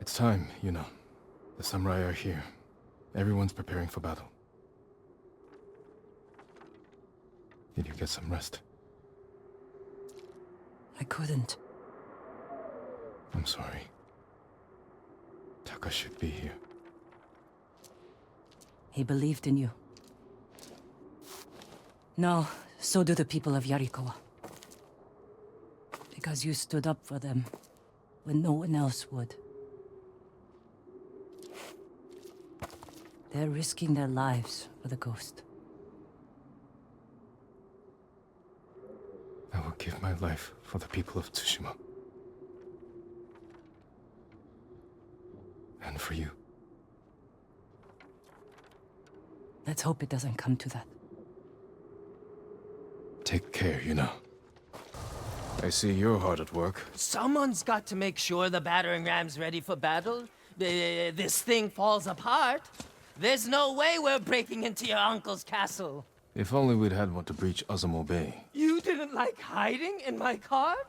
It's time, you know. The samurai are here. Everyone's preparing for battle. Did you get some rest? I couldn't. I'm sorry. Taka should be here. He believed in you. No, so do the people of Yarikawa. Because you stood up for them when no one else would. They're risking their lives for the ghost. I will give my life for the people of Tsushima. And for you. Let's hope it doesn't come to that. Take care, you know. I see you're hard at work. Someone's got to make sure the battering ram's ready for battle. This thing falls apart. There's no way we're breaking into your uncle's castle. If only we'd had one to breach Azamo Bay. You didn't like hiding in my cart?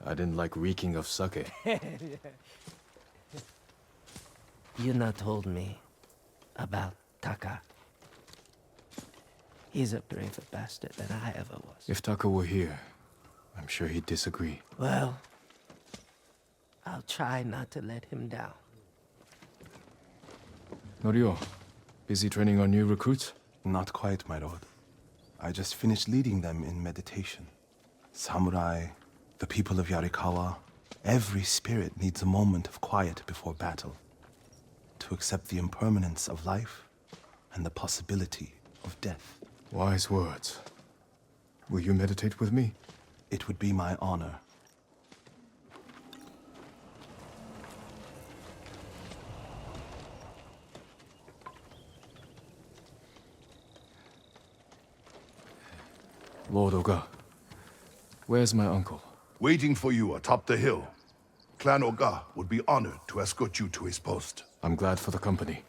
I didn't like reeking of sake. You not told me about Taka. He's a braver bastard than I ever was. If Taka were here, I'm sure he'd disagree. Well, I'll try not to let him down. Norio, busy training our new recruits? Not quite, my lord. I just finished leading them in meditation. Samurai, the people of Yarikawa, every spirit needs a moment of quiet before battle. To accept the impermanence of life and the possibility of death. Wise words. Will you meditate with me? It would be my honor. Lord Oga, where's my uncle? Waiting for you atop the hill. Clan Oga would be honored to escort you to his post. I'm glad for the company.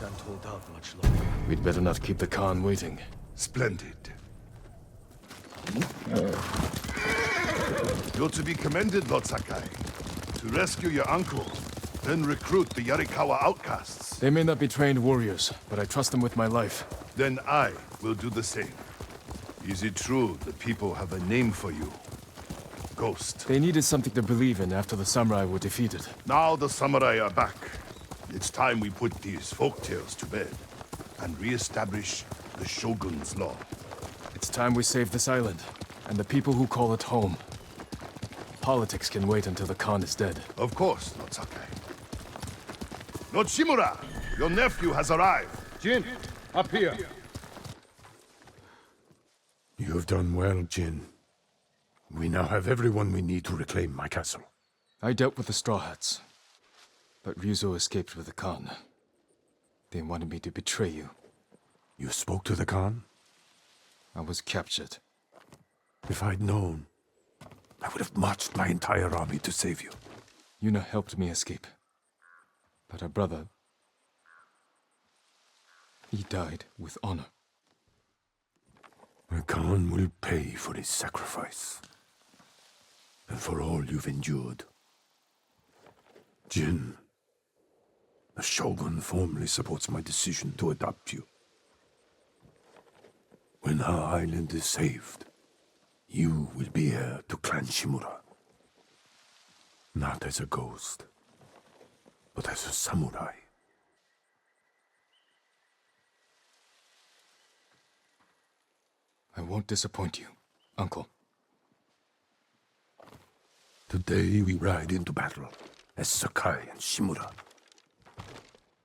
Can't hold out much longer. We'd better not keep the Khan waiting. Splendid. You're to be commended, Lord Sakai. To rescue your uncle, then recruit the Yarikawa outcasts. They may not be trained warriors, but I trust them with my life. Then I will do the same. Is it true the people have a name for you? Ghost. They needed something to believe in after the samurai were defeated. Now the samurai are back. It's time we put these folktales to bed and re-establish the Shogun's law. It's time we save this island, and the people who call it home. Politics can wait until the Khan is dead. Of course, Lord Sakai. Lord Shimura, your nephew has arrived. Jin, up here. You have done well, Jin. We now have everyone we need to reclaim my castle. I dealt with the Straw Hats, but Ryuzo escaped with the Khan. They wanted me to betray you. You spoke to the Khan? I was captured. If I'd known, I would have marched my entire army to save you. Yuna helped me escape. But her brother... he died with honor. The Khan will pay for his sacrifice. And for all you've endured. Jin, the Shogun formally supports my decision to adopt you. When our island is saved, you will be heir to Clan Shimura. Not as a ghost, but as a samurai. I won't disappoint you, Uncle. Today we ride into battle as Sakai and Shimura.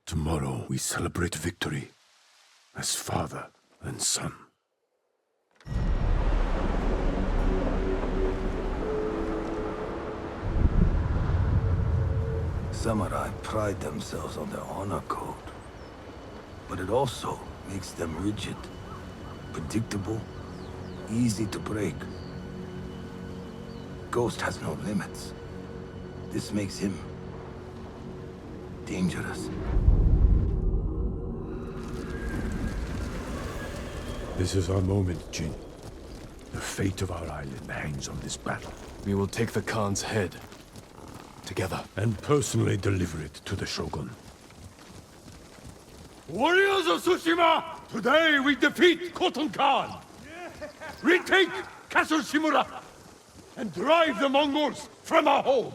Tomorrow we celebrate victory as father and son. Samurai pride themselves on their honor code. But it also makes them rigid, predictable, easy to break. Ghost has no limits. This makes him dangerous. This is our moment, Jin. The fate of our island hangs on this battle. We will take the Khan's head. Together. And personally deliver it to the Shogun. Warriors of Tsushima! Today we defeat Cauthen Khan! Retake Castle Shimura! And drive the Mongols from our home!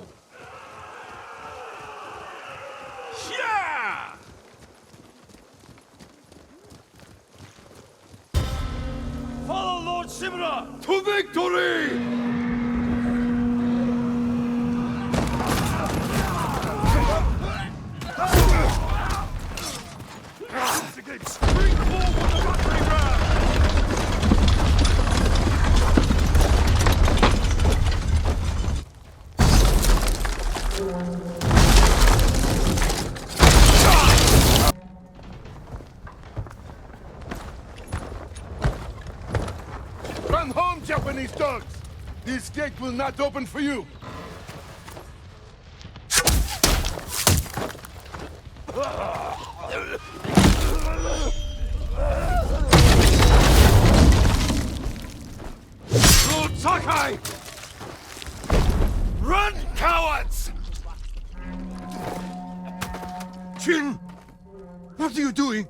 Yeah! Follow Lord Shimura to victory! Bring forward the battering ram! Run home, Japanese dogs! This gate will not open for you! Lord Sakai! Run, cowards! Jin! What are you doing?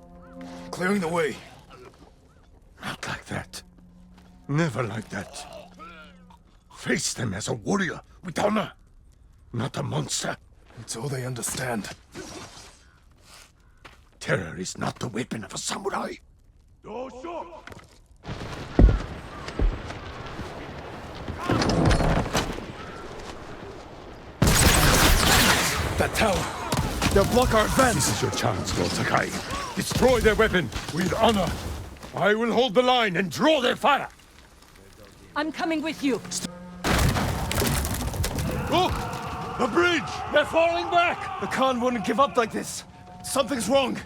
Clearing the way. Not like that. Never like that. Face them as a warrior with honor, not a monster. It's all they understand. Terror is not the weapon of a samurai. That tower! They'll block our advance! This is your chance, Lord Sakai. Destroy their weapon with honor. I will hold the line and draw their fire. I'm coming with you. Look! The bridge! They're falling back! The Khan wouldn't give up like this. Something's wrong.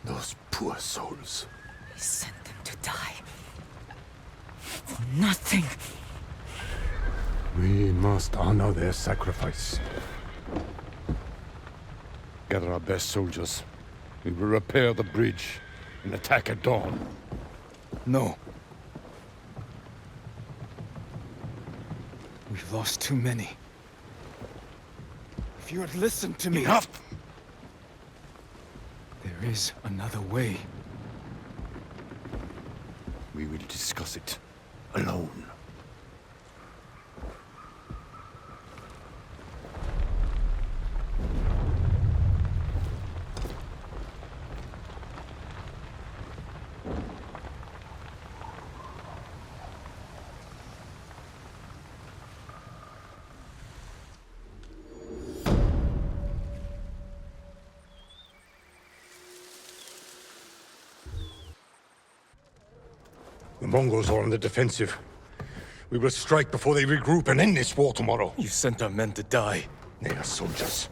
Those poor souls. He sent them to die. For nothing. We must honor their sacrifice. Gather our best soldiers. We will repair the bridge and attack at dawn. No. We've lost too many. If you had listened to me... Enough! There is another way. We will discuss it alone. The Mongols are on the defensive. We will strike before they regroup and end this war tomorrow. You sent our men to die. They are soldiers.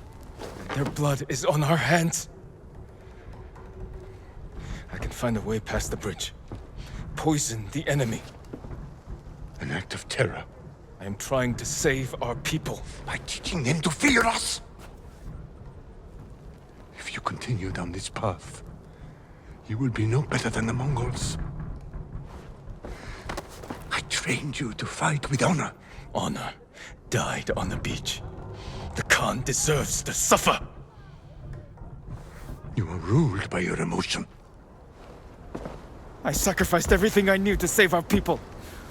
Their blood is on our hands. I can find a way past the bridge. Poison the enemy. An act of terror. I am trying to save our people. By teaching them to fear us. If you continue down this path, you will be no better than the Mongols. I trained you to fight with honor. Honor died on the beach. The Khan deserves to suffer. You are ruled by your emotion. I sacrificed everything I knew to save our people.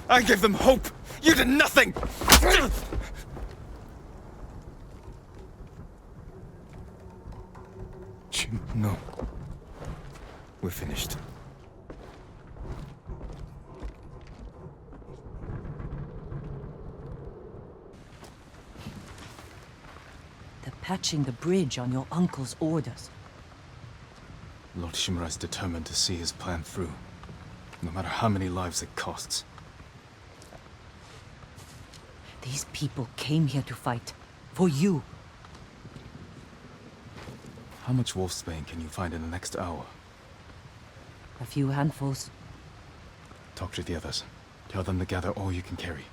I gave them hope. You did nothing! No. We're finished. They're patching the bridge on your uncle's orders. Lord Shimura is determined to see his plan through, no matter how many lives it costs. These people came here to fight. For you. How much wolfsbane can you find in the next hour? A few handfuls. Talk to the others. Tell them to gather all you can carry.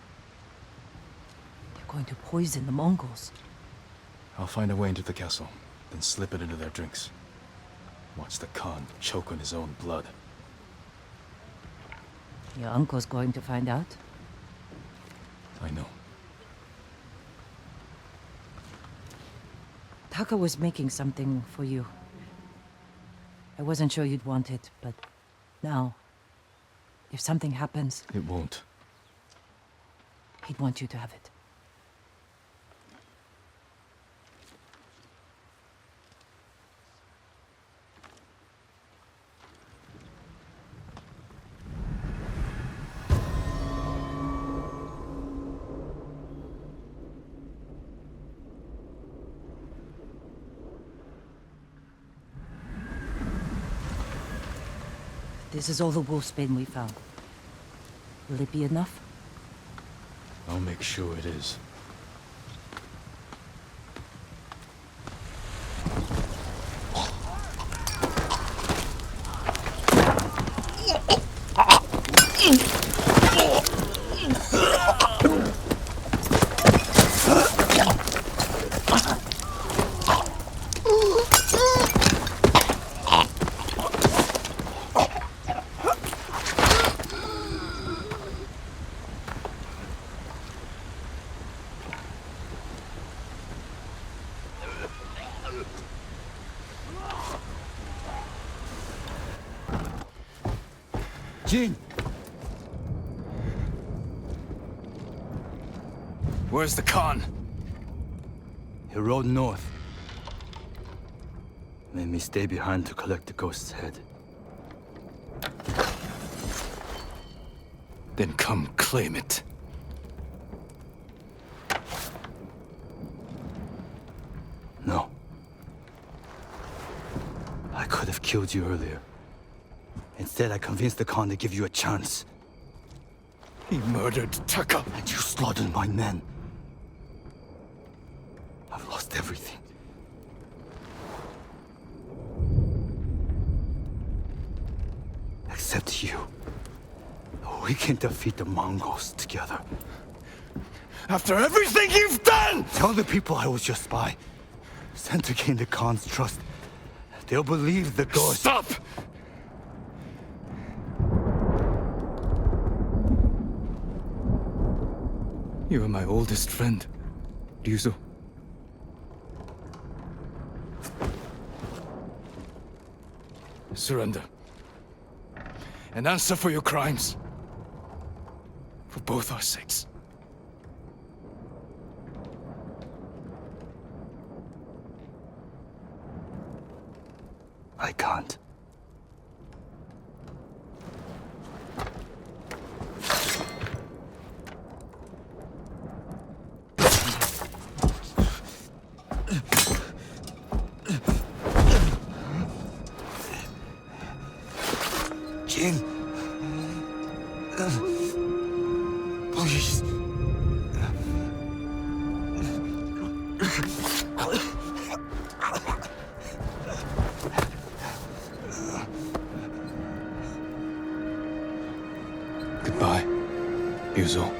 They're going to poison the Mongols. I'll find a way into the castle, then slip it into their drinks. Watch the Khan choke on his own blood. Your uncle's going to find out? I know. Taka was making something for you. I wasn't sure you'd want it, but now, if something happens... It won't. He'd want you to have it. This is all the wolfsbane we found. Will it be enough? I'll make sure it is. Jin! Where's the Khan? He rode north. Made me stay behind to collect the ghost's head. Then come claim it. No. I could have killed you earlier. Instead, I convinced the Khan to give you a chance. He murdered Taka. And you slaughtered my men. I've lost everything. Except you. We can defeat the Mongols together. After everything you've done! Tell the people I was your spy. Sent to gain the Khan's trust. They'll believe the ghost. Stop! You are my oldest friend, Ryuzo. Surrender. And answer for your crimes. For both our sakes. I can't. Jin. Please. Goodbye, Ryuzo.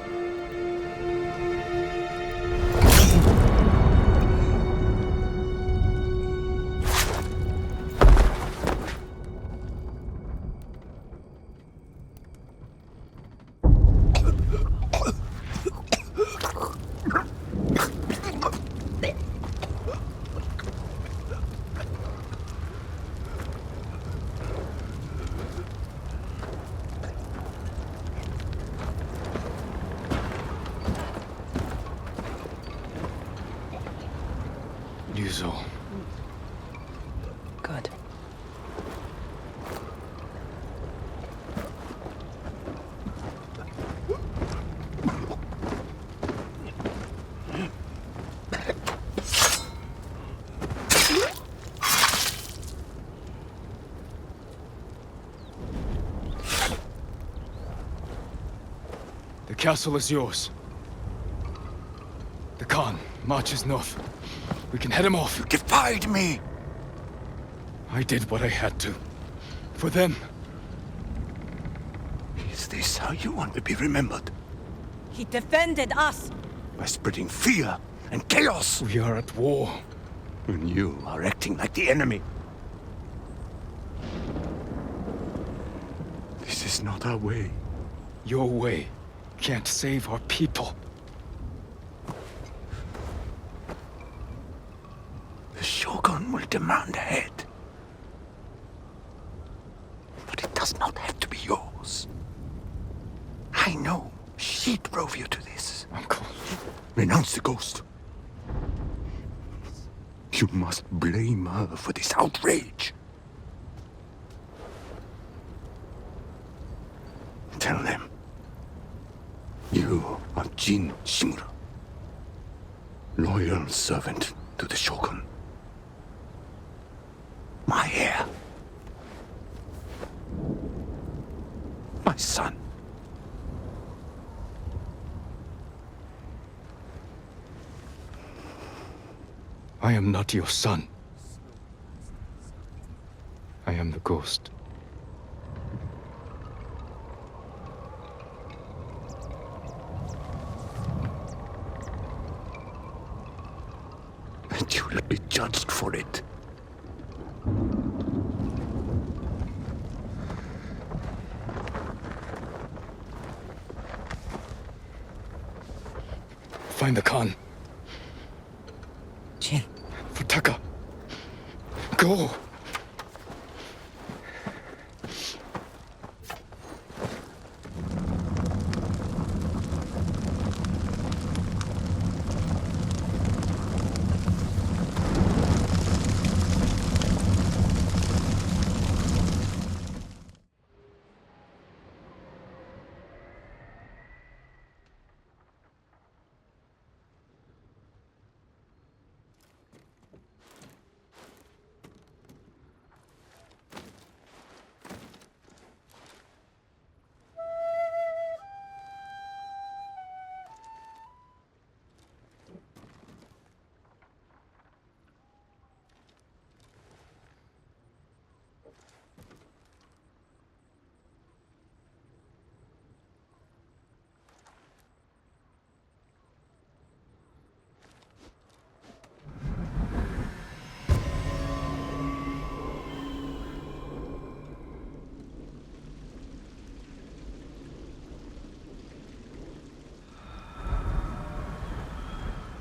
Ryuzo. Good. The castle is yours. The Khan marches north. We can head him off. You defied me! I did what I had to. For them. Is this how you want to be remembered? He defended us! By spreading fear and chaos! We are at war. And you are acting like the enemy. This is not our way. Your way can't save our people. The Shogun will demand a head. But it does not have to be yours. I know she drove you to this. Uncle. Renounce the ghost. You must blame her for this outrage. Tell them. You are Jin Shimura. Loyal servant to the Shogun. My heir. My son. I am not your son. I am the ghost. And you will be judged for it. Find the Khan. Jin. Futaka. Go!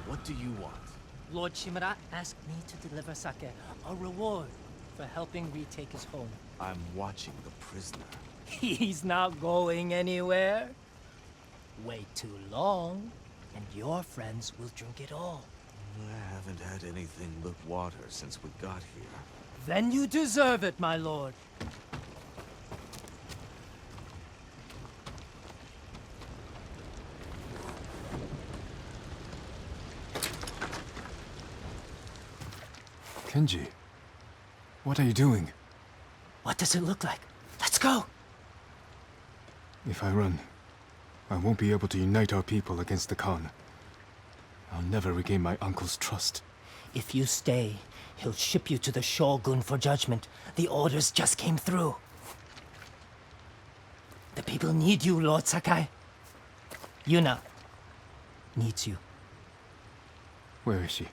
What do you want? Lord Shimura asked me to deliver sake, a reward for helping retake his home. I'm watching the prisoner. He's not going anywhere. Wait too long, and your friends will drink it all. I haven't had anything but water since we got here. Then you deserve it, my lord. Kenji, what are you doing? What does it look like? Let's go! If I run, I won't be able to unite our people against the Khan. I'll never regain my uncle's trust. If you stay, he'll ship you to the Shogun for judgment. The orders just came through. The people need you, Lord Sakai. Yuna needs you. Where is she?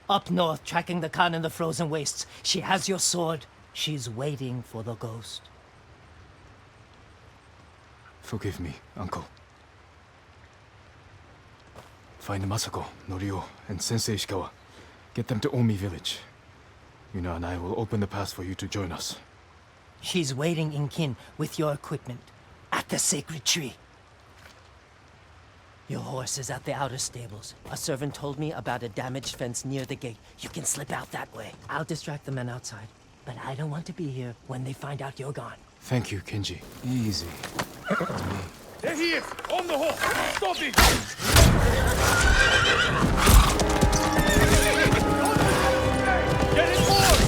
Up north, tracking the Khan in the frozen wastes. She has your sword. She's waiting for the ghost. Forgive me, uncle. Find Masako, Norio, and Sensei Ishikawa. Get them to Omi village. Yuna and I will open the pass for you to join us. She's waiting in kin with your equipment at the sacred tree. Your horse is at the outer stables. A servant told me about a damaged fence near the gate. You can slip out that way. I'll distract the men outside. But I don't want to be here when they find out you're gone. Thank you, Kenji. Easy. There he is! On the horse! Stop him! Get it forward!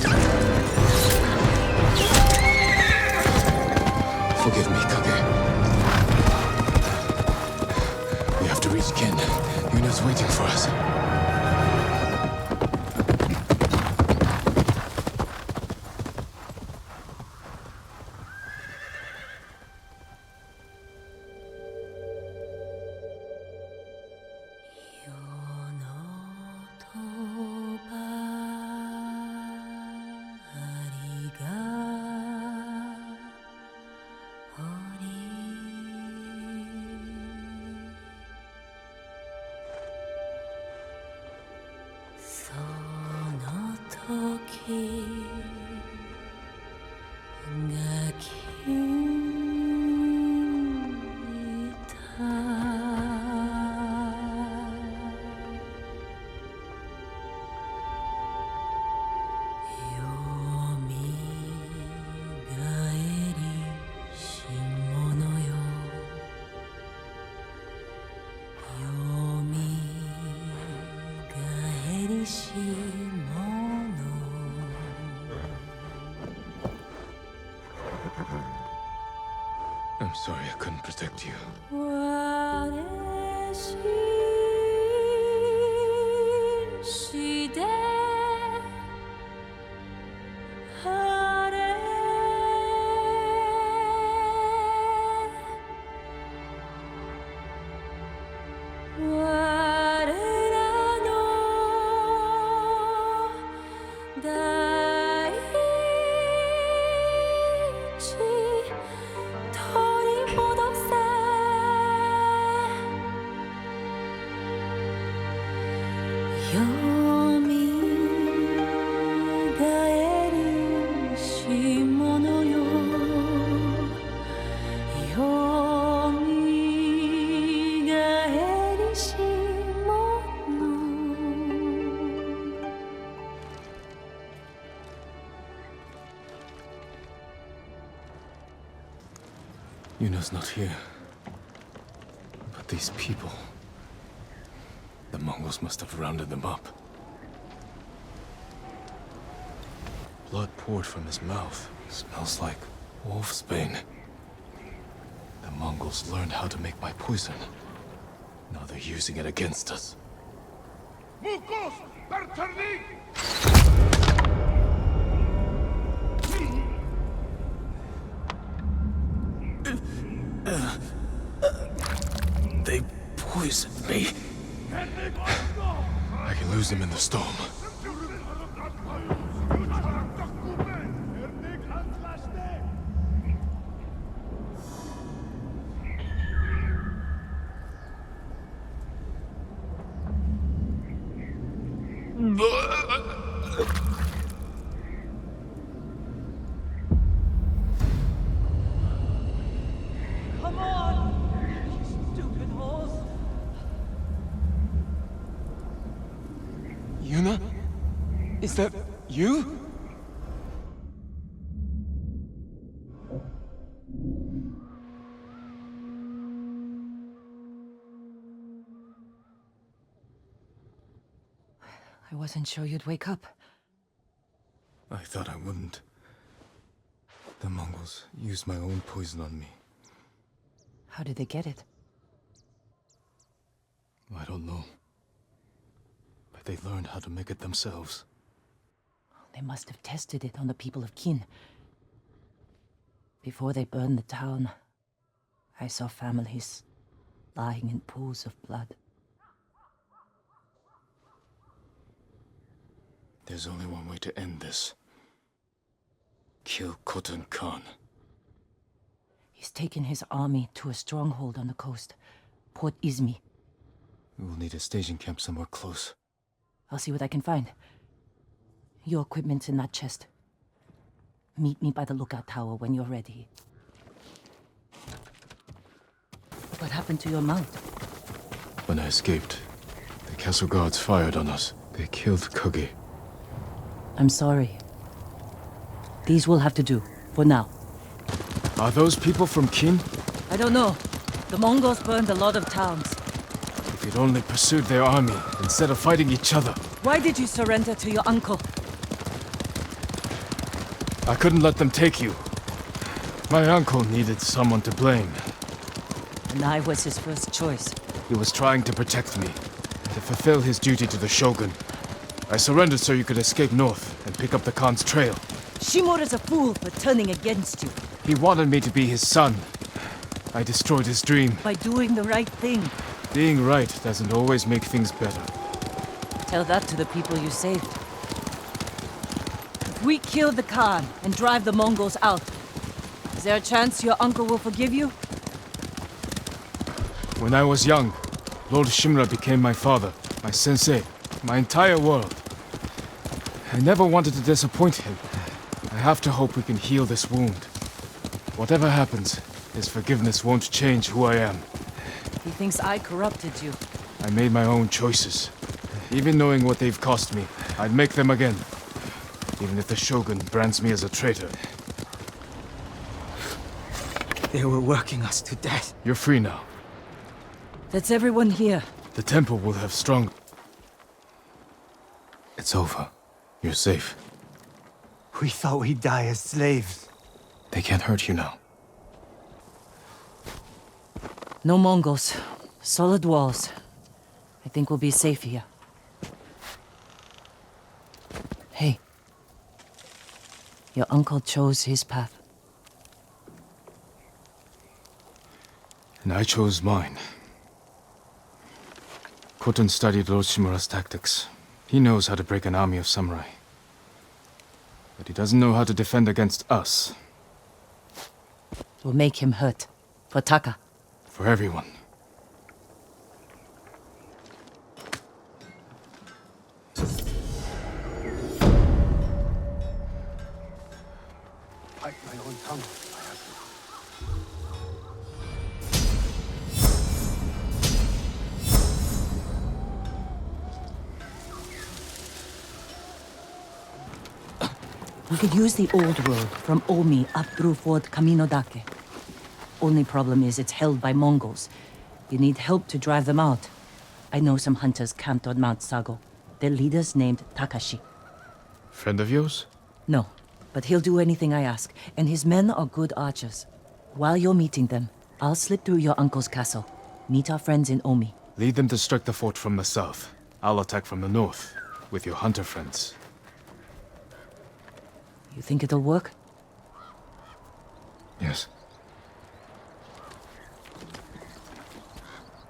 Forgive me, Kage. We have to reach Ken. Yuna's waiting for us. I'm sorry I couldn't protect you. Yuna's not here. But these people... The Mongols must have rounded them up. Blood poured from his mouth. Smells like wolf's bane. The Mongols learned how to make my poison. Now they're using it against us. Mukos! Berterni! They poisoned me. I can lose them in the storm. Come on! You stupid horse! Yuna? Is that you? I wasn't sure you'd wake up. I thought I wouldn't. The Mongols used my own poison on me. How did they get it? I don't know. But they learned how to make it themselves. They must have tested it on the people of Qin. Before they burned the town, I saw families lying in pools of blood. There's only one way to end this. Kill Cauthen Khan. He's taken his army to a stronghold on the coast, Port Izmi. We will need a staging camp somewhere close. I'll see what I can find. Your equipment's in that chest. Meet me by the lookout tower when you're ready. What happened to your mount? When I escaped, the castle guards fired on us. They killed Kolie. I'm sorry. These will have to do, for now. Are those people from Qin? I don't know. The Mongols burned a lot of towns. If you'd only pursued their army, instead of fighting each other. Why did you surrender to your uncle? I couldn't let them take you. My uncle needed someone to blame. And I was his first choice. He was trying to protect me, to fulfill his duty to the Shogun. I surrendered so you could escape north and pick up the Khan's trail. Shimura's a fool for turning against you. He wanted me to be his son. I destroyed his dream. By doing the right thing. Being right doesn't always make things better. Tell that to the people you saved. If we kill the Khan and drive the Mongols out, is there a chance your uncle will forgive you? When I was young, Lord Shimura became my father, my sensei, my entire world. I never wanted to disappoint him. I have to hope we can heal this wound. Whatever happens, his forgiveness won't change who I am. He thinks I corrupted you. I made my own choices. Even knowing what they've cost me, I'd make them again. Even if the Shogun brands me as a traitor. They were working us to death. You're free now. That's everyone here. The temple will have strong... It's over. You're safe. We thought we'd die as slaves. They can't hurt you now. No Mongols. Solid walls. I think we'll be safe here. Hey. Your uncle chose his path. And I chose mine. Koten studied Orochimaru's tactics. He knows how to break an army of samurai. But he doesn't know how to defend against us. We'll make him hurt. For Taka. For everyone. Bite my own tongue. We could use the old road from Omi up through Fort Kaminodake. Only problem is it's held by Mongols. You need help to drive them out. I know some hunters camped on Mount Sago. Their leader's named Takashi. Friend of yours? No, but he'll do anything I ask, and his men are good archers. While you're meeting them, I'll slip through your uncle's castle. Meet our friends in Omi. Lead them to strike the fort from the south. I'll attack from the north, with your hunter friends. You think it'll work? Yes.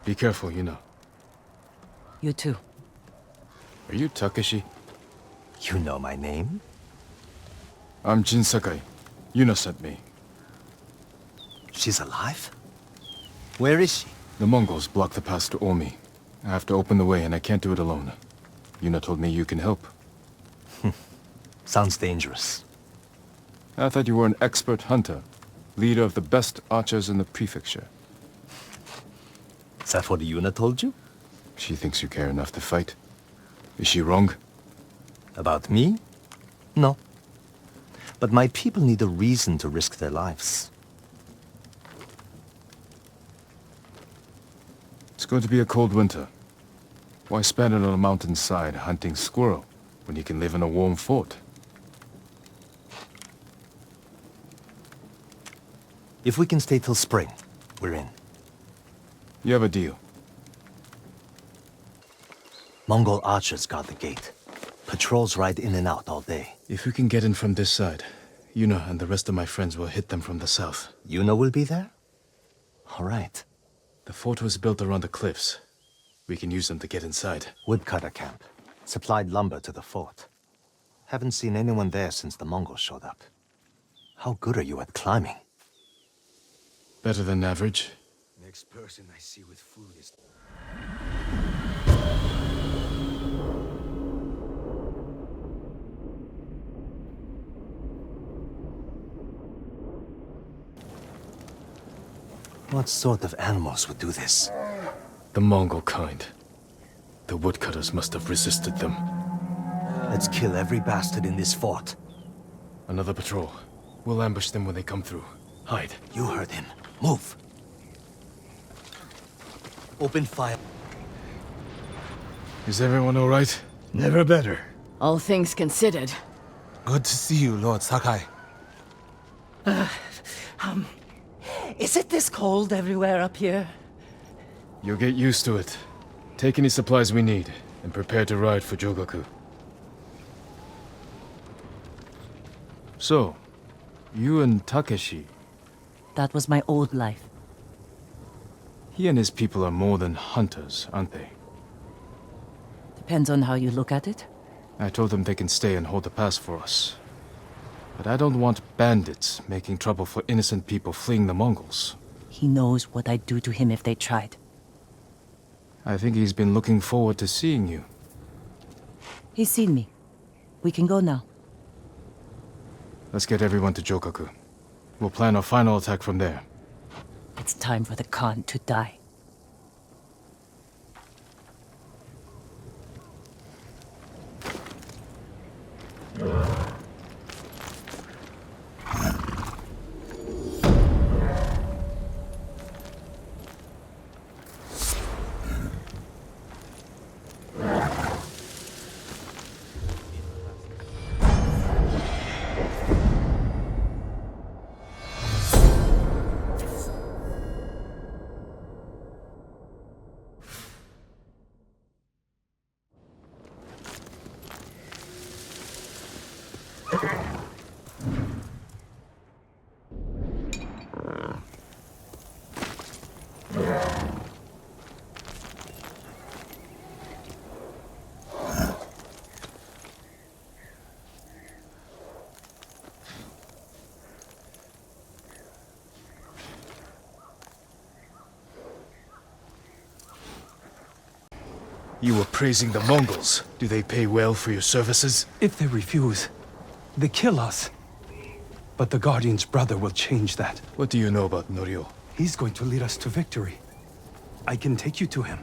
Be careful, you know. You too. Are you Takeshi? You know my name? I'm Jin Sakai. Yuna sent me. She's alive? Where is she? The Mongols blocked the pass to Omi. I have to open the way and I can't do it alone. Yuna told me you can help. Sounds dangerous. I thought you were an expert hunter. Leader of the best archers in the prefecture. Is that what Yuna told you? She thinks you care enough to fight. Is she wrong? About me? No. But my people need a reason to risk their lives. It's going to be a cold winter. Why spend it on a mountainside hunting squirrel when you can live in a warm fort? If we can stay till spring, we're in. You have a deal. Mongol archers guard the gate. Patrols ride in and out all day. If we can get in from this side, Yuna and the rest of my friends will hit them from the south. Yuna will be there? All right. The fort was built around the cliffs. We can use them to get inside. Woodcutter camp. Supplied lumber to the fort. Haven't seen anyone there since the Mongols showed up. How good are you at climbing? Better than average. Next person I see with food is... What sort of animals would do this? The Mongol kind. The woodcutters must have resisted them. Let's kill every bastard in this fort. Another patrol. We'll ambush them when they come through. Hide. You heard him. Move. Open fire. Is everyone all right? Never better. All things considered. Good to see you, Lord Sakai. Is it this cold everywhere up here? You'll get used to it. Take any supplies we need, and prepare to ride for Jogaku. So, you and Takeshi, That was my old life. he and his people are more than hunters, aren't they? Depends on how you look at it. I told them they can stay and hold the pass for us. But I don't want bandits making trouble for innocent people fleeing the Mongols. He knows what I'd do to him if they tried. I think he's been looking forward to seeing you. He's seen me. We can go now. Let's get everyone to Jokaku. We'll plan our final attack from there. It's time for the Khan to die. You were praising the Mongols. Do they pay well for your services? If they refuse, they kill us. But the Guardian's brother will change that. What do you know about Norio? He's going to lead us to victory. I can take you to him.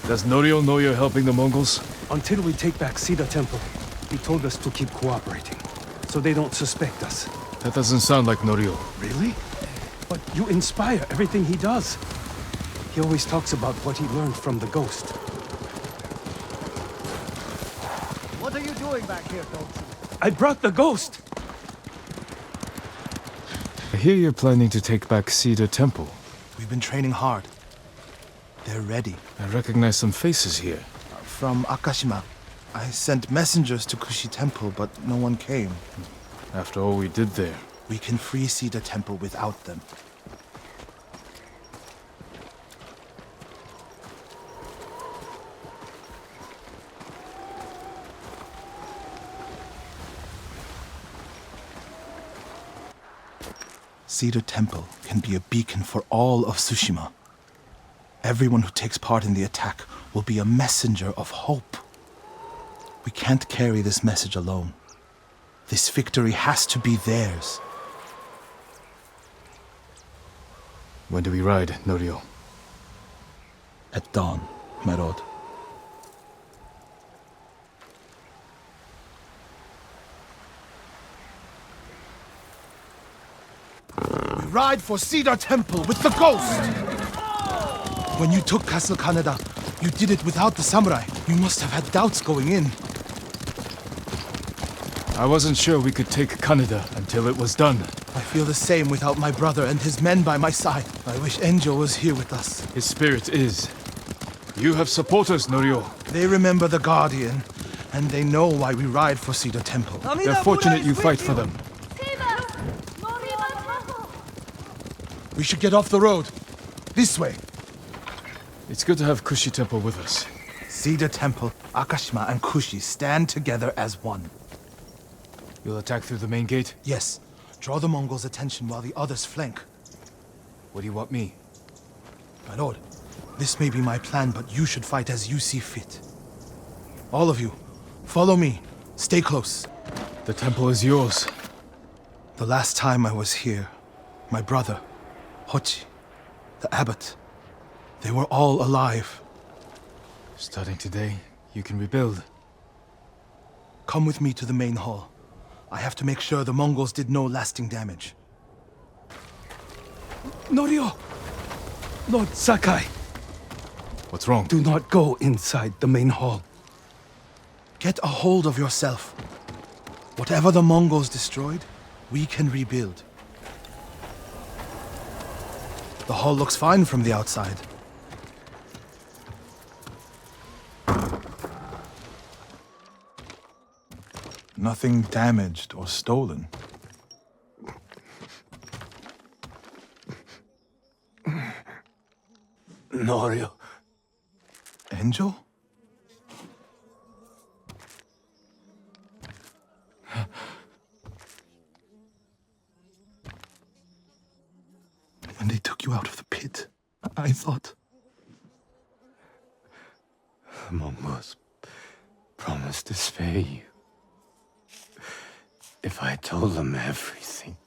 Does Norio know you're helping the Mongols? Until we take back Ciera Temple, he told us to keep cooperating, so they don't suspect us. That doesn't sound like Norio. Really? But you inspire everything he does. He always talks about what he learned from the Ghost. What are you doing back here, Dolce? I brought the Ghost! I hear you're planning to take back Ciera Temple. We've been training hard. They're ready. I recognize some faces here. From Akashima. I sent messengers to Kushi Temple, but no one came. After all we did there. We can free Ciera Temple without them. Ciera Temple can be a beacon for all of Tsushima. Everyone who takes part in the attack will be a messenger of hope. We can't carry this message alone. This victory has to be theirs. When do we ride, Norio? At dawn, my lord. We ride for Ciera Temple with the Ghost! When you took Castle Kaneda, you did it without the samurai. You must have had doubts going in. I wasn't sure we could take Kaneda until it was done. I feel the same without my brother and his men by my side. I wish Enjo was here with us. His spirit is. You have supporters, Norio. They remember the Guardian, and they know why we ride for Ciera Temple. They're fortunate you fight for them. We should get off the road. This way. It's good to have Kushi Temple with us. Ciera Temple, Akashima, and Kushi stand together as one. You'll attack through the main gate? Yes. Draw the Mongols' attention while the others flank. What do you want me? My lord, this may be my plan, but you should fight as you see fit. All of you, follow me. Stay close. The temple is yours. The last time I was here, my brother, Hochi, the abbot, they were all alive. Starting today, you can rebuild. Come with me to the main hall. I have to make sure the Mongols did no lasting damage. Norio! Lord Sakai! What's wrong? Do not go inside the main hall. Get a hold of yourself. Whatever the Mongols destroyed, we can rebuild. The hall looks fine from the outside. Nothing damaged or stolen. Norio. Enjo? When they took you out of the pit, I thought... The Mongols promised to spare you. If I told them everything.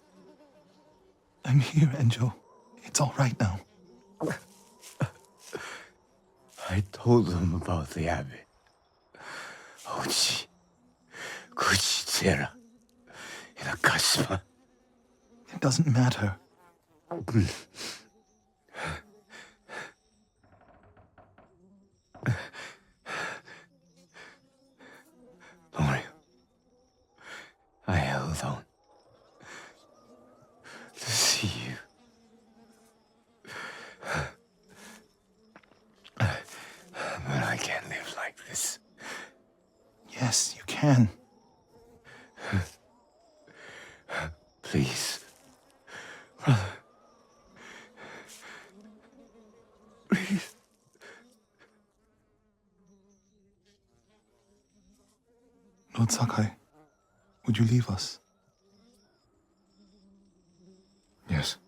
I'm here, Enjo. It's all right now. I told them about the abbot. Ochi, Kuchi, Ciera, in Akashima. It doesn't matter. Don't worry. I held on to see you. But I can't live like this. Yes, you can. Please, brother. Please. Lord Sakai, would you leave us? Yes.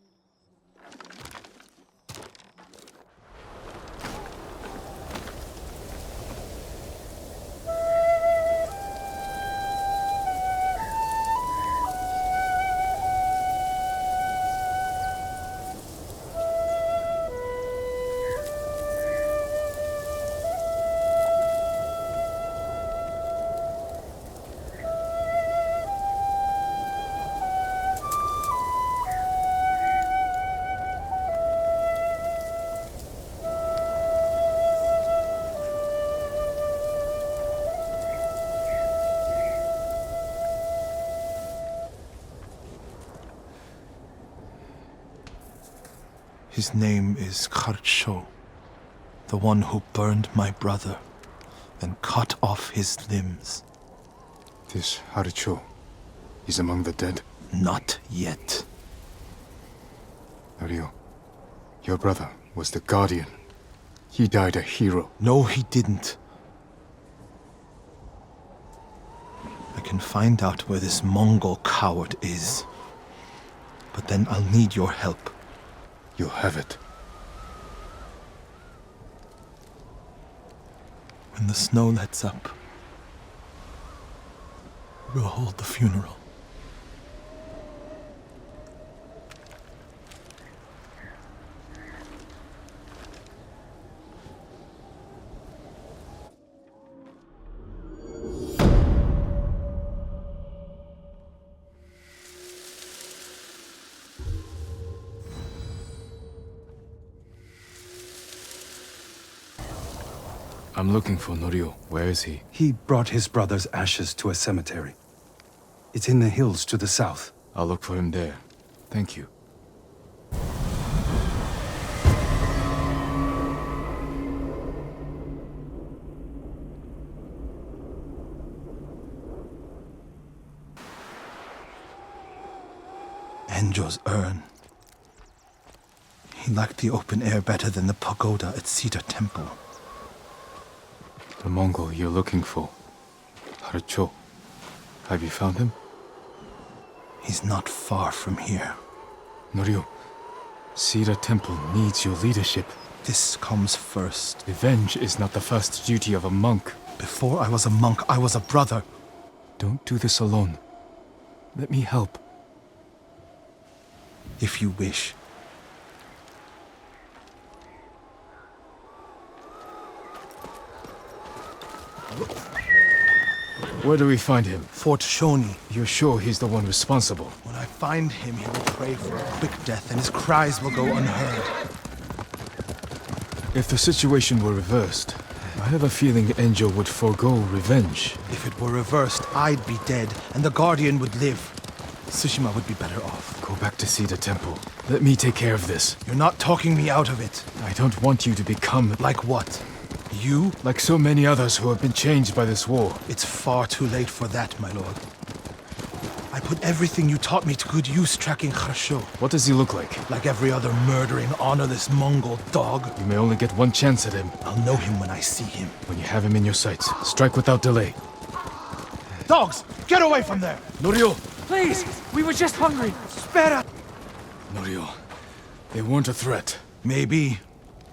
His name is Kharcho, the one who burned my brother and cut off his limbs. This Haricho is among the dead? Not yet. Norio, your brother was the Guardian. He died a hero. No, he didn't. I can find out where this Mongol coward is. But then I'll need your help. You'll have it. When the snow lets up, we'll hold the funeral. I'm looking for Norio. Where is he? He brought his brother's ashes to a cemetery. It's in the hills to the south. I'll look for him there. Thank you. Enjo's urn. He liked the open air better than the pagoda at Cedar Temple. The Mongol you're looking for. Haricho. Have you found him? He's not far from here. Norio, Cedar Temple needs your leadership. This comes first. Revenge is not the first duty of a monk. Before I was a monk, I was a brother. Don't do this alone. Let me help. If you wish. Where do we find him? Fort Shoni. You're sure he's the one responsible? When I find him, he will pray for a quick death, and his cries will go unheard. If the situation were reversed, I have a feeling Enjo would forego revenge. If it were reversed, I'd be dead, and the Guardian would live. Tsushima would be better off. Go back to Cedar Temple. Let me take care of this. You're not talking me out of it. I don't want you to become... Like what? You? Like so many others who have been changed by this war. It's far too late for that, my lord. I put everything you taught me to good use tracking Kharsho. What does he look like? Like every other murdering, honorless Mongol dog. You may only get one chance at him. I'll know him when I see him. When you have him in your sights, strike without delay. Dogs! Get away from there! Norio! Please! We were just hungry! Spera! Norio, They weren't a threat. Maybe.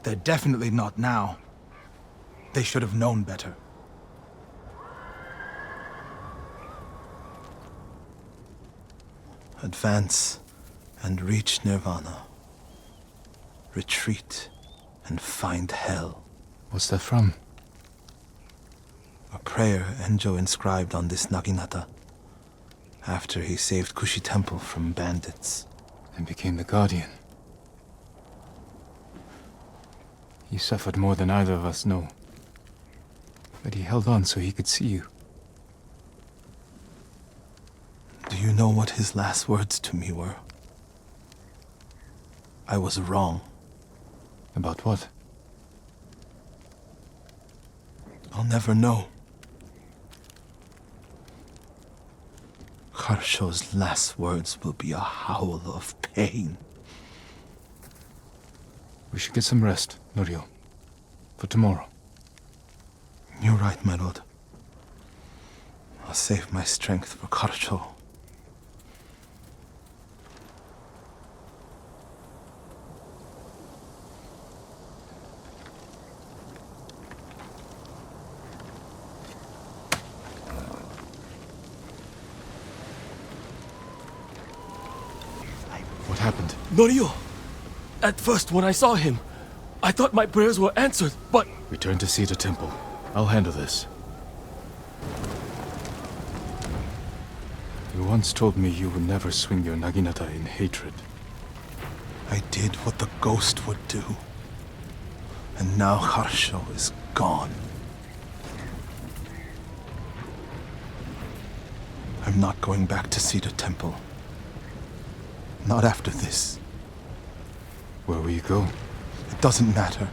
They're definitely not now. They should have known better. Advance and reach Nirvana. Retreat and find hell. What's that from? A prayer Enjo inscribed on this Naginata after he saved Kushi Temple from bandits. And became the Guardian. He suffered more than either of us know. But he held on so he could see you. Do you know what his last words to me were? I was wrong. About what? I'll never know. Harsho's last words will be a howl of pain. We should get some rest, Norio. For tomorrow. You're right, my lord. I'll save my strength for Harsho. What happened? Norio! At first, when I saw him, I thought my prayers were answered, but... Return to Cedar Temple. I'll handle this. You once told me you would never swing your Naginata in hatred. I did what the ghost would do. And now Harsho is gone. I'm not going back to Cedar Temple. Not after this. Where will you go? It doesn't matter.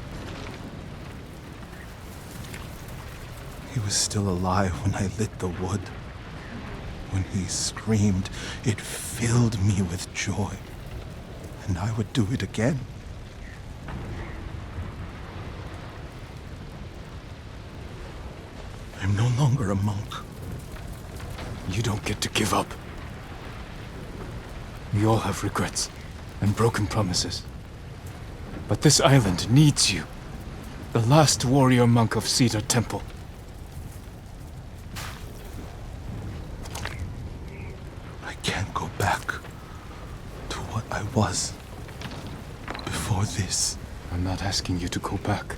He was still alive when I lit the wood. When he screamed, it filled me with joy. And I would do it again. I'm no longer a monk. You don't get to give up. We all have regrets and broken promises. But this island needs you. The last warrior monk of Cedar Temple. I can't go back to what I was before this. I'm not asking you to go back.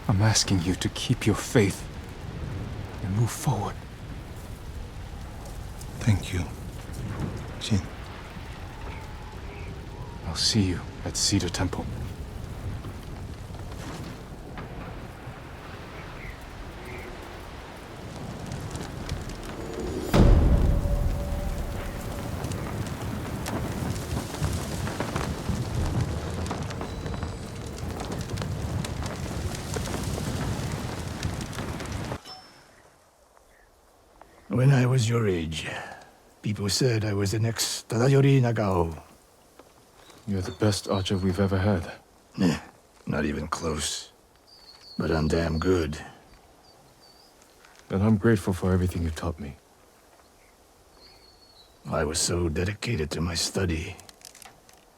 I'm asking you to keep your faith and move forward. Thank you, Jin. I'll see you at Cedar Temple. When I was your age, people said I was the next Tadayori Nagao. You're the best archer we've ever had. Nah, not even close. But I'm damn good. And I'm grateful for everything you taught me. I was so dedicated to my study,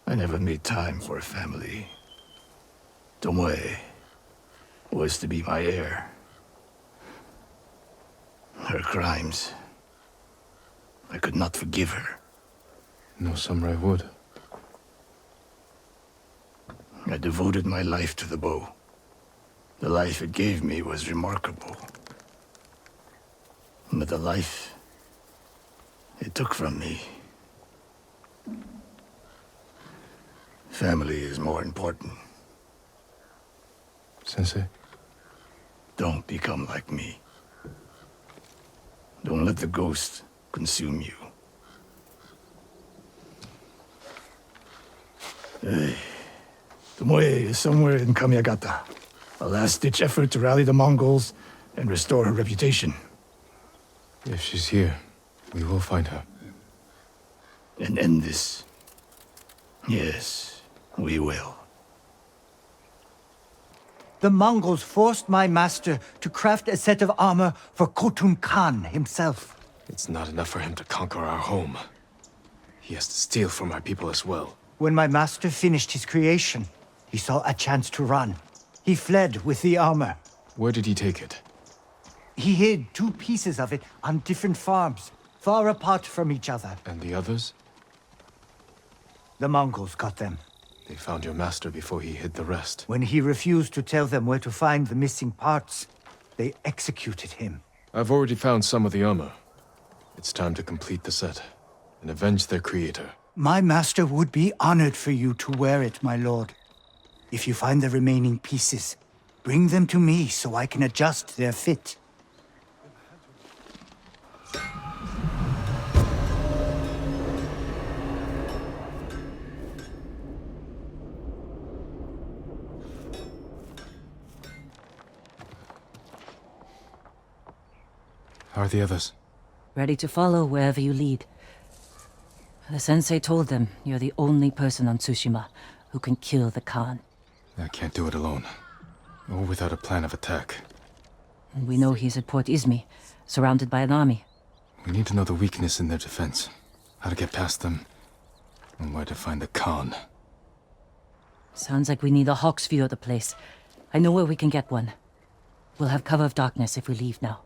I never made time for a family. Tomoe was to be my heir. Her crimes, I could not forgive her. No samurai would. I devoted my life to the bow. The life it gave me was remarkable. But the life it took from me... Family is more important. Sensei? Don't become like me. Don't let the ghost consume you. Hey. Tomoe is somewhere in Kamiagata. A last-ditch effort to rally the Mongols and restore her reputation. If she's here, we will find her. And end this. Yes, we will. The Mongols forced my master to craft a set of armor for Khotun Khan himself. It's not enough for him to conquer our home. He has to steal from our people as well. When my master finished his creation, he saw a chance to run. He fled with the armor. Where did he take it? He hid 2 pieces of it on different farms, far apart from each other. And the others? The Mongols got them. They found your master before he hid the rest. When he refused to tell them where to find the missing parts, they executed him. I've already found some of the armor. It's time to complete the set and avenge their creator. My master would be honored for you to wear it, my lord. If you find the remaining pieces, bring them to me so I can adjust their fit. How are the others? Ready to follow wherever you lead. The sensei told them you're the only person on Tsushima who can kill the Khan. I can't do it alone. Or without a plan of attack. And we know he's at Port Izmi, surrounded by an army. We need to know the weakness in their defense. How to get past them. And where to find the Khan. Sounds like we need a hawk's view of the place. I know where we can get one. We'll have cover of darkness if we leave now.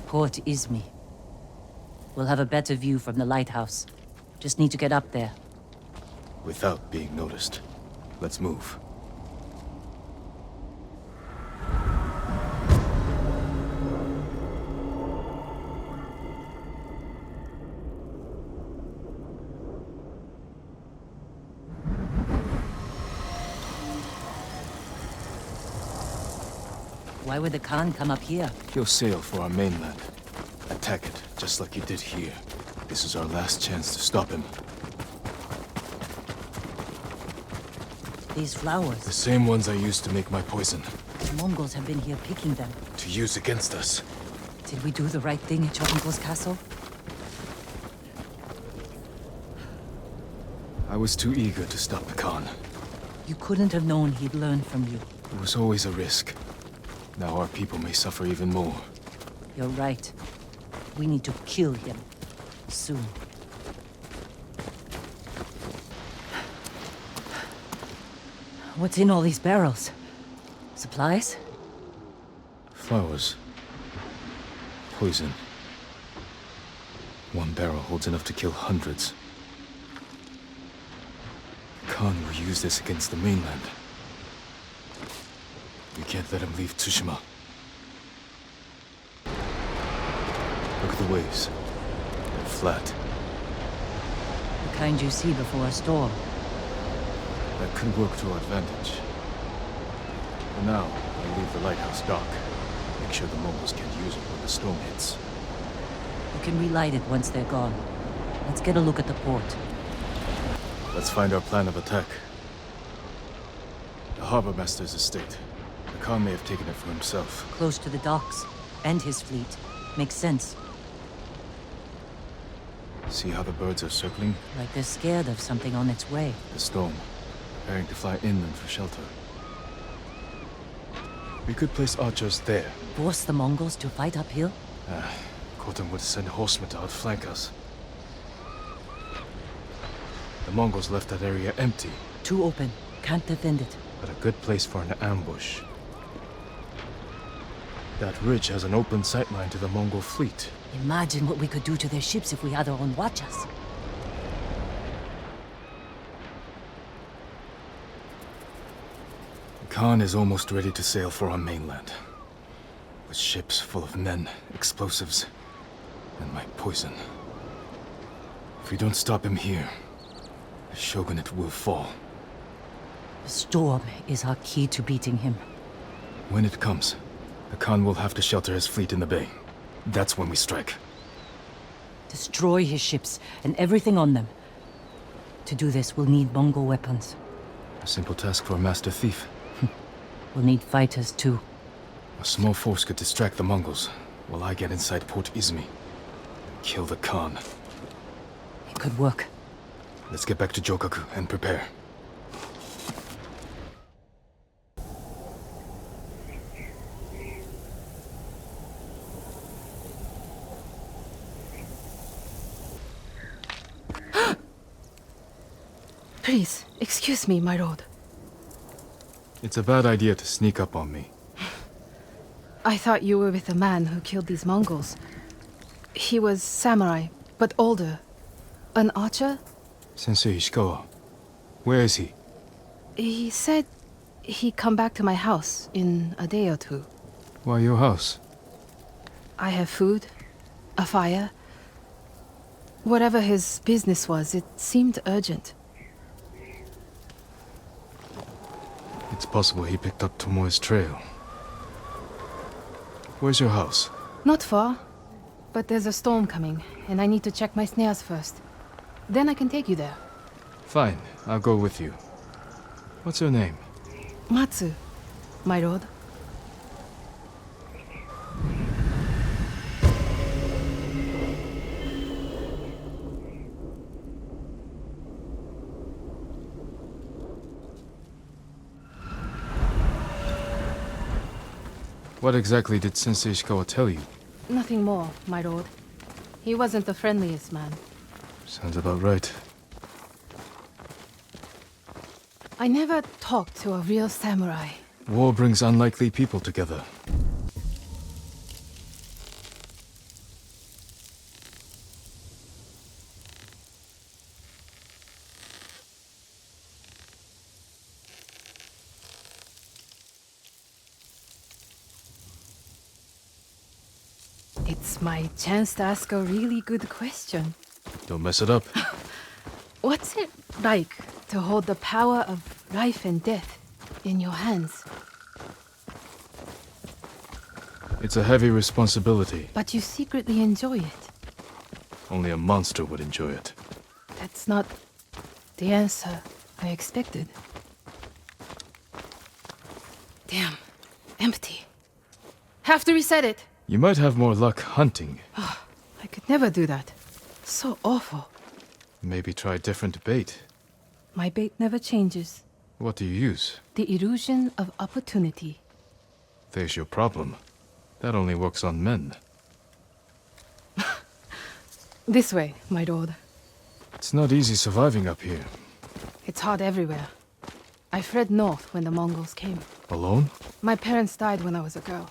Port Izmi. We'll have a better view from the lighthouse. Just need to get up there. Without being noticed. Let's move. Why would the Khan come up here? He'll sail for our mainland. Attack it, just like you did here. This is our last chance to stop him. These flowers. The same ones I used to make my poison. The Mongols have been here picking them. To use against us. Did we do the right thing at your uncle's castle? I was too eager to stop the Khan. You couldn't have known he'd learn from you. It was always a risk. Now our people may suffer even more. You're right. We need to kill him. Soon. What's in all these barrels? Supplies? Flowers. Poison. One barrel holds enough to kill hundreds. Khan will use this against the mainland. We can't let him leave Tsushima. Look at the waves. They're flat. The kind you see before a storm. That could work to our advantage. For now, I'll leave the lighthouse dark. Make sure the Mongols can't use it when the storm hits. You can relight it once they're gone. Let's get a look at the port. Let's find our plan of attack. The harbor master's estate. The Khan may have taken it for himself. Close to the docks. And his fleet. Makes sense. See how the birds are circling? Like they're scared of something on its way. The storm. Preparing to fly inland for shelter. We could place archers there. Force the Mongols to fight uphill? Cauthen would send horsemen to outflank us. The Mongols left that area empty. Too open. Can't defend it. But a good place for an ambush. That ridge has an open sightline to the Mongol fleet. Imagine what we could do to their ships if we had our own watchers. Khan is almost ready to sail for our mainland. With ships full of men, explosives, and my poison. If we don't stop him here, the shogunate will fall. The storm is our key to beating him. When it comes, the Khan will have to shelter his fleet in the bay. That's when we strike. Destroy his ships and everything on them. To do this, we'll need Mongol weapons. A simple task for a master thief. We'll need fighters, too. A small force could distract the Mongols, while I get inside Port Izmi. And kill the Khan. It could work. Let's get back to Jogaku and prepare. Please, excuse me, my lord. It's a bad idea to sneak up on me. I thought you were with the man who killed these Mongols. He was samurai, but older. An archer? Sensei Ishikawa. Where is he? He said he'd come back to my house in a day or two. Why your house? I have food, a fire. Whatever his business was, it seemed urgent. It's possible he picked up Tomoe's trail. Where's your house? Not far, but there's a storm coming, and I need to check my snares first. Then I can take you there. Fine, I'll go with you. What's your name? Matsu, my lord. What exactly did Sensei Ishikawa tell you? Nothing more, my lord. He wasn't the friendliest man. Sounds about right. I never talked to a real samurai. War brings unlikely people together. It's my chance to ask a really good question. Don't mess it up. What's it like to hold the power of life and death in your hands? It's a heavy responsibility. But you secretly enjoy it. Only a monster would enjoy it. That's not the answer I expected. Damn. Empty. Have to reset it. You might have more luck hunting. I could never do that. So awful. Maybe try different bait. My bait never changes. What do you use? The illusion of opportunity. There's your problem. That only works on men. This way, my lord. It's not easy surviving up here. It's hard everywhere. I fled north when the Mongols came. Alone? My parents died when I was a girl.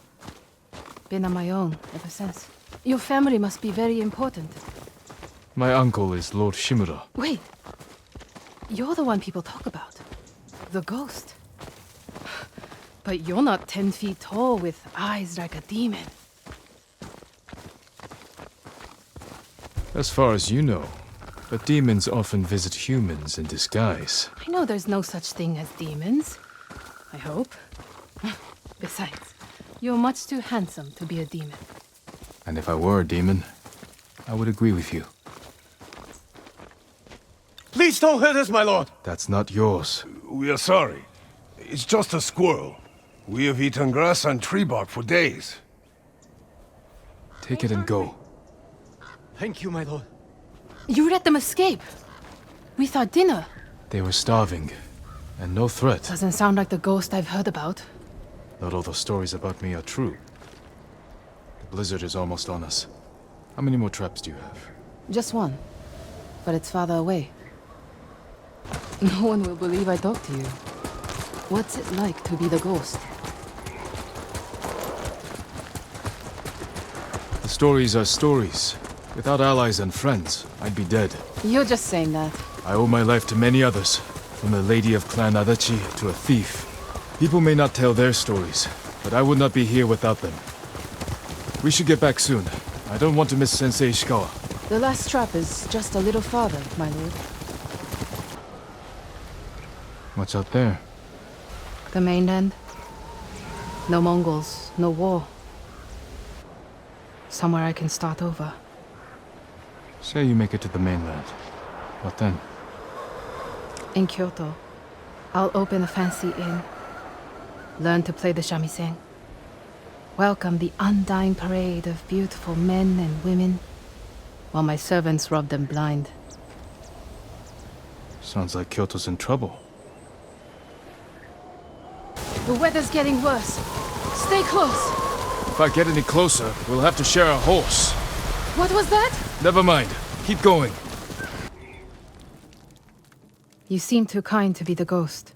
Been on my own ever since. Your family must be very important. My uncle is Lord Shimura. Wait. You're the one people talk about. The ghost. But you're not 10 feet tall with eyes like a demon. As far as you know. But demons often visit humans in disguise. I know there's no such thing as demons. I hope. Besides, you're much too handsome to be a demon. And if I were a demon, I would agree with you. Please don't hurt us, my lord! That's not yours. We are sorry. It's just a squirrel. We have eaten grass and tree bark for days. Take it and go. Thank you, my lord. You let them escape. With our dinner. They were starving, and no threat. Doesn't sound like the ghost I've heard about. Not all the stories about me are true. The blizzard is almost on us. How many more traps do you have? Just one. But it's farther away. No one will believe I talked to you. What's it like to be the ghost? The stories are stories. Without allies and friends, I'd be dead. You're just saying that. I owe my life to many others. From the lady of Clan Adachi to a thief. People may not tell their stories, but I would not be here without them. We should get back soon. I don't want to miss Sensei Ishikawa. The last trap is just a little farther, my lord. What's out there? The mainland. No Mongols, no war. Somewhere I can start over. Say you make it to the mainland. What then? In Kyoto, I'll open a fancy inn. Learn to play the shamisen. Welcome the undying parade of beautiful men and women, while my servants rob them blind. Sounds like Kyoto's in trouble. The weather's getting worse. Stay close. If I get any closer, we'll have to share a horse. What was that? Never mind. Keep going. You seem too kind to be the ghost.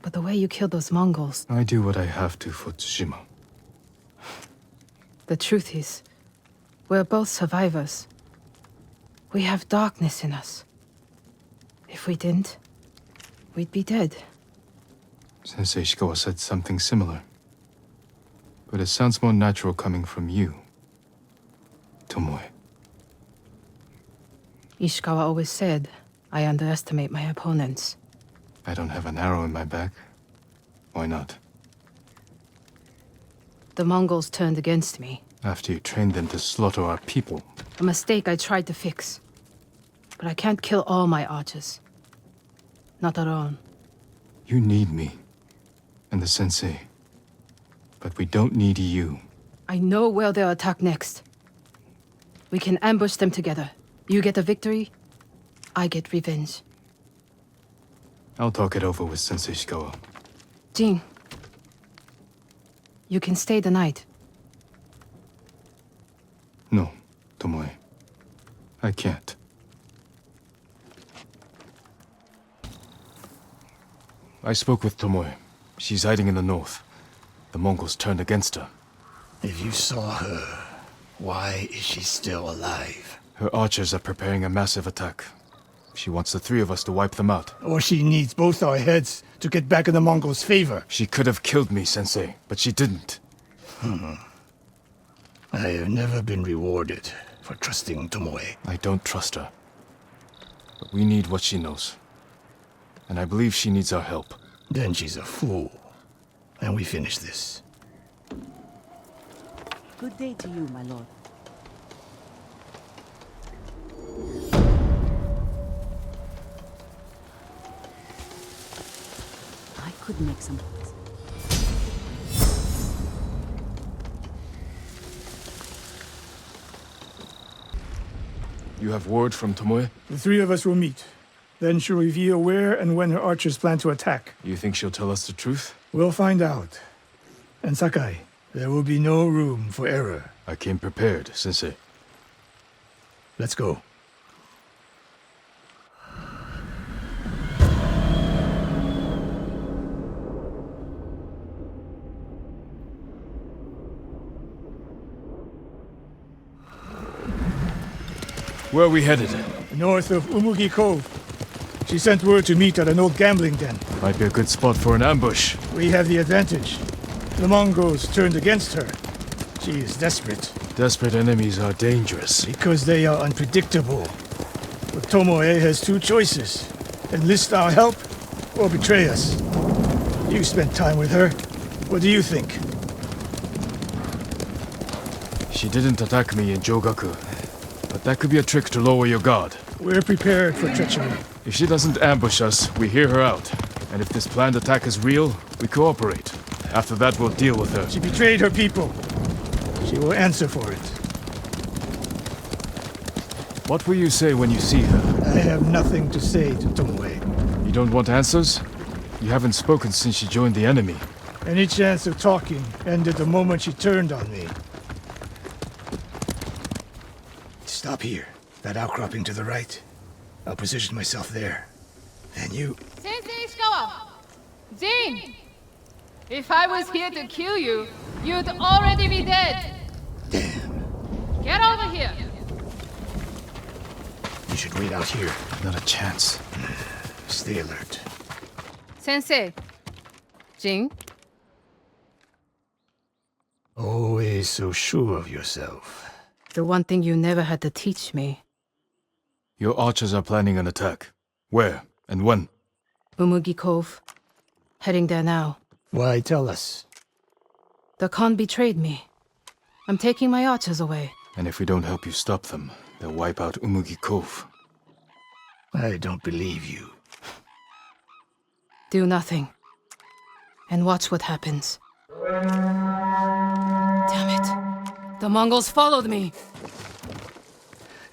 But the way you killed those Mongols... I do what I have to for Tsushima. The truth is, we're both survivors. We have darkness in us. If we didn't, we'd be dead. Sensei Ishikawa said something similar. But it sounds more natural coming from you, Tomoe. Ishikawa always said, I underestimate my opponents. I don't have an arrow in my back. Why not? The Mongols turned against me. After you trained them to slaughter our people. A mistake I tried to fix. But I can't kill all my archers. Not alone. You need me. And the sensei. But we don't need you. I know where they'll attack next. We can ambush them together. You get a victory, I get revenge. I'll talk it over with Sensei Ishikawa. Jin, you can stay the night. No, Tomoe. I can't. I spoke with Tomoe. She's hiding in the north. The Mongols turned against her. If you saw her, why is she still alive? Her archers are preparing a massive attack. She wants the three of us to wipe them out. Or she needs both our heads to get back in the Mongols' favor. She could have killed me, Sensei, but she didn't. I have never been rewarded for trusting Tomoe. I don't trust her. But we need what she knows. And I believe she needs our help. Then she's a fool. And we finish this. Good day to you, my lord. I could make some. You have word from Tomoe? The three of us will meet. Then she'll reveal where and when her archers plan to attack. You think she'll tell us the truth? We'll find out. And Sakai, there will be no room for error. I came prepared, Sensei. Let's go. Where are we headed? North of Umugi Cove. She sent word to meet at an old gambling den. Might be a good spot for an ambush. We have the advantage. The Mongols turned against her. She is desperate. Desperate enemies are dangerous. Because they are unpredictable. But Tomoe has two choices. Enlist our help, or betray us. You spent time with her. What do you think? She didn't attack me in Jogaku. But that could be a trick to lower your guard. We're prepared for treachery. If she doesn't ambush us, we hear her out. And if this planned attack is real, we cooperate. After that, we'll deal with her. She betrayed her people. She will answer for it. What will you say when you see her? I have nothing to say to Tomoe. You don't want answers? You haven't spoken since she joined the enemy. Any chance of talking ended the moment she turned on me. Stop here. That outcropping to the right. I'll position myself there. Then you... Sensei Ishikawa! Jin! If I was here to kill you, you'd already be dead! Damn. Get over here! You should wait out here. Not a chance. Stay alert. Sensei. Jin? Always so sure of yourself. The one thing you never had to teach me. Your archers are planning an attack. Where and when? Umugi Cove. Heading there now. Why tell us? The Khan betrayed me. I'm taking my archers away. And if we don't help you stop them, they'll wipe out Umugi Cove. I don't believe you. Do nothing. And watch what happens. Damn it. The Mongols followed me.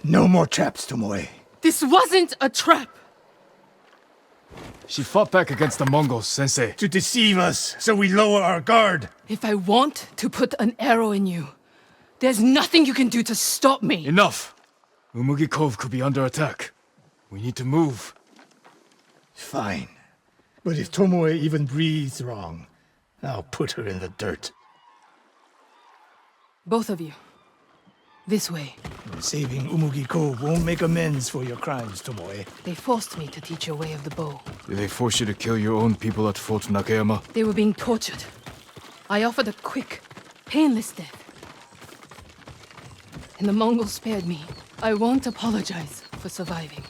No more traps, Tomoe. This wasn't a trap! She fought back against the Mongols, Sensei. To deceive us, so we lower our guard. If I want to put an arrow in you, there's nothing you can do to stop me. Enough! Umugi Cove could be under attack. We need to move. Fine. But if Tomoe even breathes wrong, I'll put her in the dirt. Both of you. This way. Saving Umugi Cove won't make amends for your crimes, Tomoe. They forced me to teach a way of the bow. Did they force you to kill your own people at Fort Nakayama? They were being tortured. I offered a quick, painless death. And the Mongols spared me. I won't apologize for surviving.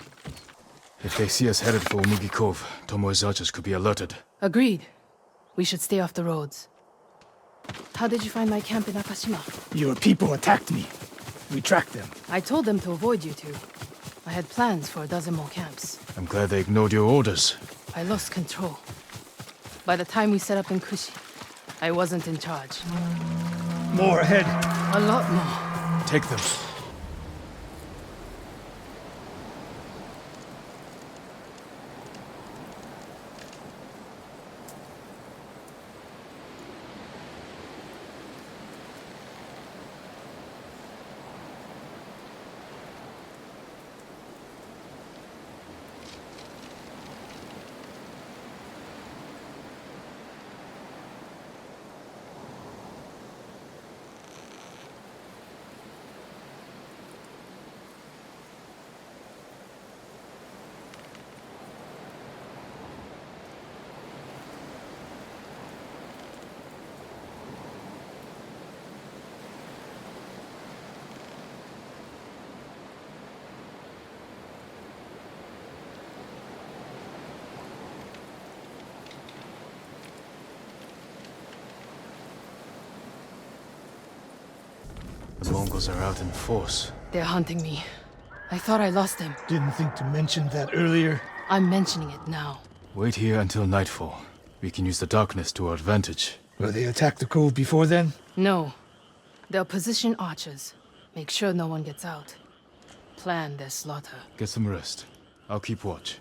If they see us headed for Umugi Cove, Tomoe's archers could be alerted. Agreed. We should stay off the roads. How did you find my camp in Akashima? Your people attacked me. We tracked them. I told them to avoid you two. I had plans for a dozen more camps. I'm glad they ignored your orders. I lost control. By the time we set up in Kushi, I wasn't in charge. More ahead. A lot more. Take them. The Mongols are out in force. They're hunting me. I thought I lost them. Didn't think to mention that earlier. I'm mentioning it now. Wait here until nightfall. We can use the darkness to our advantage. Will they attack the cove before then? No. They'll position archers. Make sure no one gets out. Plan their slaughter. Get some rest. I'll keep watch.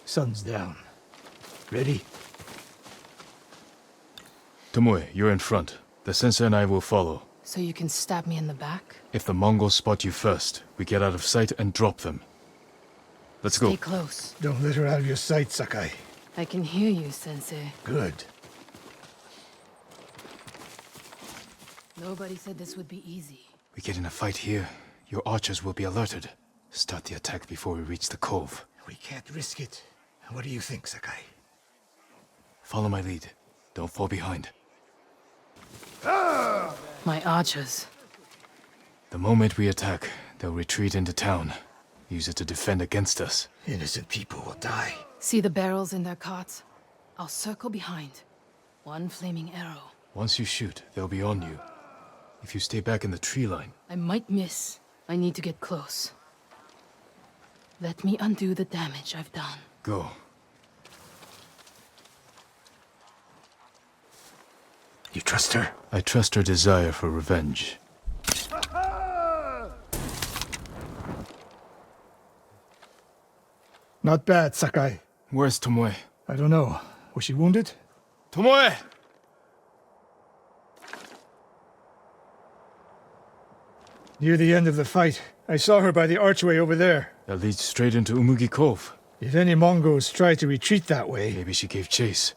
Sun's down. Ready? Tomoe, you're in front. The sensei and I will follow. So you can stab me in the back? If the Mongols spot you first, we get out of sight and drop them. Let's go. Stay close. Don't let her out of your sight, Sakai. I can hear you, Sensei. Good. Nobody said this would be easy. We get in a fight here, your archers will be alerted. Start the attack before we reach the cove. We can't risk it. What do you think, Sakai? Follow my lead. Don't fall behind. My archers. The moment we attack, they'll retreat into town. Use it to defend against us. Innocent people will die. See the barrels in their carts? I'll circle behind. One flaming arrow. Once you shoot, they'll be on you. If you stay back in the tree line... I might miss. I need to get close. Let me undo the damage I've done. Go. You trust her? I trust her desire for revenge. Not bad, Sakai. Where's Tomoe? I don't know. Was she wounded? Tomoe! Near the end of the fight, I saw her by the archway over there. That leads straight into Umugi Cove. If any Mongols try to retreat that way... Maybe she gave chase.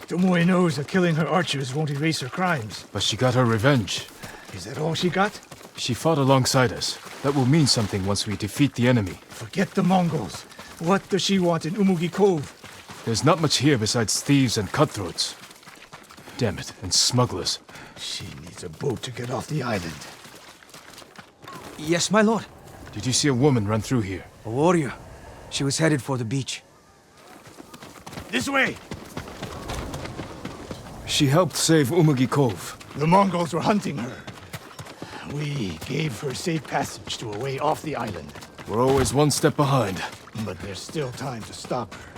Tomoe knows that killing her archers won't erase her crimes. But she got her revenge. Is that all she got? She fought alongside us. That will mean something once we defeat the enemy. Forget the Mongols. What does she want in Umugi Cove? There's not much here besides thieves and cutthroats. Damn it, and smugglers. She needs a boat to get off the island. Yes, my lord. Did you see a woman run through here? A warrior. She was headed for the beach. This way! She helped save Umugi Cove. The Mongols were hunting her. We gave her safe passage to a way off the island. We're always one step behind. But there's still time to stop her.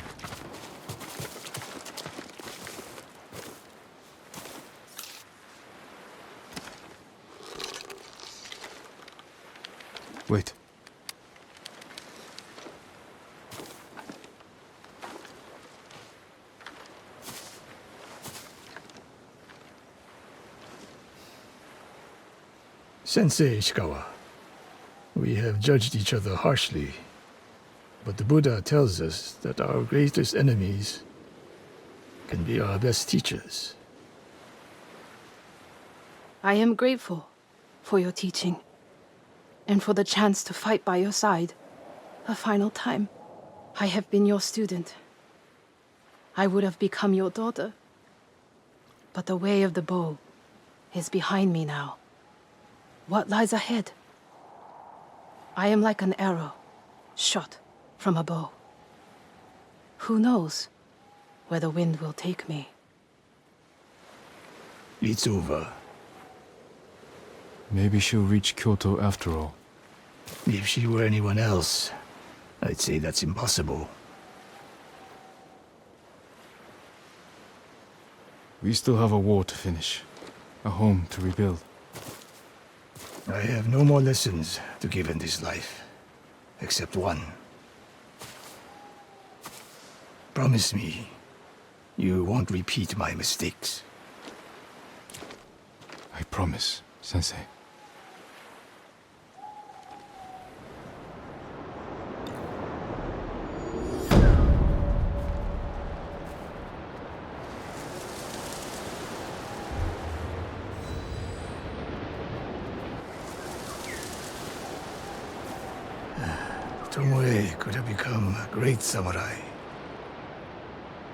Wait. Sensei Ishikawa, we have judged each other harshly, but the Buddha tells us that our greatest enemies can be our best teachers. I am grateful for your teaching, and for the chance to fight by your side a final time. I have been your student. I would have become your daughter. But the way of the bow is behind me now. What lies ahead? I am like an arrow, shot from a bow. Who knows where the wind will take me? It's over. Maybe she'll reach Kyoto after all. If she were anyone else, I'd say that's impossible. We still have a war to finish. A home to rebuild. I have no more lessons to give in this life, except one. Promise me, you won't repeat my mistakes. I promise, Sensei. Tomoe could have become a great samurai.